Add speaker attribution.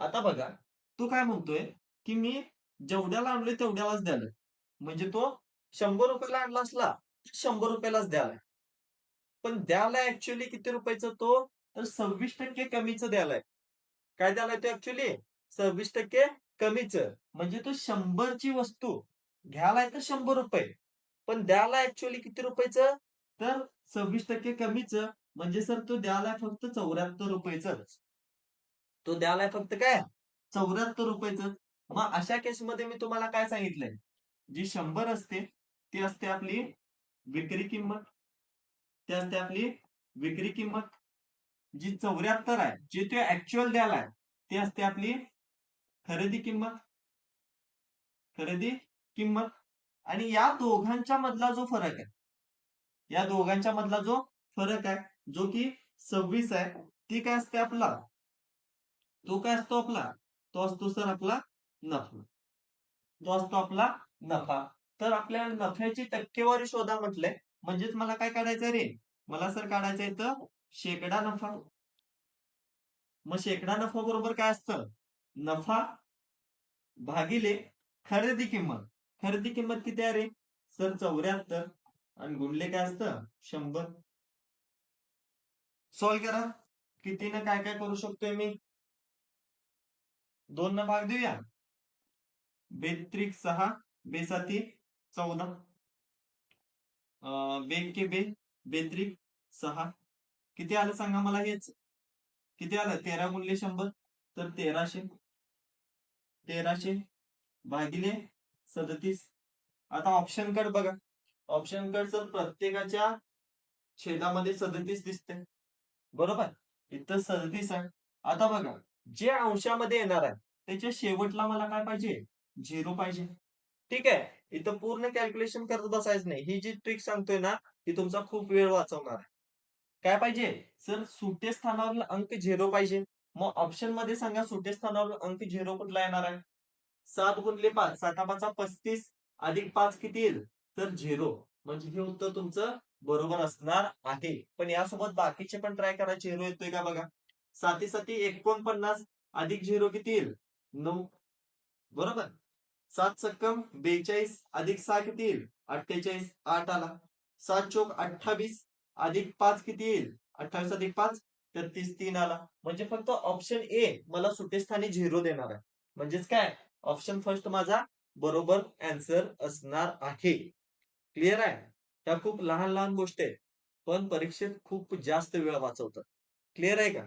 Speaker 1: आता बघा, तो काय म्हणतोय, की मी जेवढ्याला आणलोय तेवढ्यालाच द्याल. म्हणजे तो 100 रुपयाला आणला असला, तर 100 रुपयालाच द्यालाय. पण द्यालाय ऍक्च्युअली किती रुपयाचं तो? तर 26% कमीचं द्यालाय. काय द्यालाय तो ऍक्च्युअली? 26% कमीचं. म्हणजे तो 100 ची वस्तू घ्यालाय तर ₹100 पण द्यालाय ऍक्च्युअली किती रुपयाचं? तर 26% कमीचं. म्हणजे सर तो द्यालाय फक्त ₹74च. तो द्यालाय फक्त काय? ₹74च. मग अशा केसमध्ये मी तुम्हाला काय सांगितलंय? जी 100 असते, ती असते आपली विक्री किंमत. ती असते आपली विक्री किंमत. जी 74 आहे, जे ते ऍक्च्युअल द्यालाय, ती असते आपली खरेदी किंमत. खरेदी किंमत. आणि या दोघांच्या मधला जो फरक आहे, या दोघांच्या मधला जो फरक आहे, जो की 26 आहे, ती काय असते आपला? तो काय असतो आपला? तो असतो सर आपला नफा. तो असतो आपला नफा. तर आपल्याला नफ्याची टक्केवारी शोधा म्हटलंय. म्हणजेच मला काय काढायचंय रे? मला सर काढायचं इथं शेकडा नफा. मग शेकडा नफा बरोबर काय असतं? नफा भागिले खरेदी किंमत. खरेदी किंमत किती आहे रे? सर 74 आणि गुणले काय असतं? 100. सॉल्व करा. कितीनं काय काय करू शकतोय मी? 2 न भाग देऊया. बेत्रिक 6, बेसाती 14. बेन के बे, बेत्रिक 6. किती आलं सांगा मला हेच? किती आलं? 13 गुणले 100 तर 1300. 1300 भागिले 37. आता ऑप्शन कड बघा. ऑप्शन कडचं प्रत्येकाच्या छेदामध्ये 37 दिसते. बरोबर? इथं 37 आहे. आता बघा, जे अंशामध्ये येणार आहे, त्याच्या शेवटला मला काय पाहिजे? 0 पाहिजे. ठीक आहे. इथं पूर्ण कॅल्क्युलेशन करत बसायचं नाही. ही जी ट्रिक सांगतोय ना, ही तुमचा खूप वेळ वाचवणार आहे. काय पाहिजे? सर सुट्टे स्थानावर अंक 0 पाहिजे. मग ऑप्शन मध्ये सांगा सुट्टे स्थानावर अंक 0 कुठला येणार आहे? 7 गुणले 5, 7 35 अधिक 5 किती येईल? तर 0. म्हणजे हे उत्तर तुमचं बरोबर असणार आहे. पण यासोबत बाकीचे पण ट्राय करा. 0 येतोय का बघा. 7 7 49 अधिक 0 किती येईल? 9. बरोबर. 7 सक्कम 42 अधिक 6 किती येईल? 48. 8 आला. 7 चोक 28 अधिक 5 किती येईल? 28 अधिक 5 33. 3 आला. म्हणजे फक्त ऑप्शन ए मला सुट्टेस्थानी 0 देणार आहे. म्हणजेच काय? ऑप्शन फर्स्ट माझा बरोबर आन्सर असणार आहे. क्लिअर आहे? त्या खूप लहान लहान गोष्टी आहेत. पण परीक्षेत खूप जास्त वेळ वाचवतात. क्लिअर आहे का?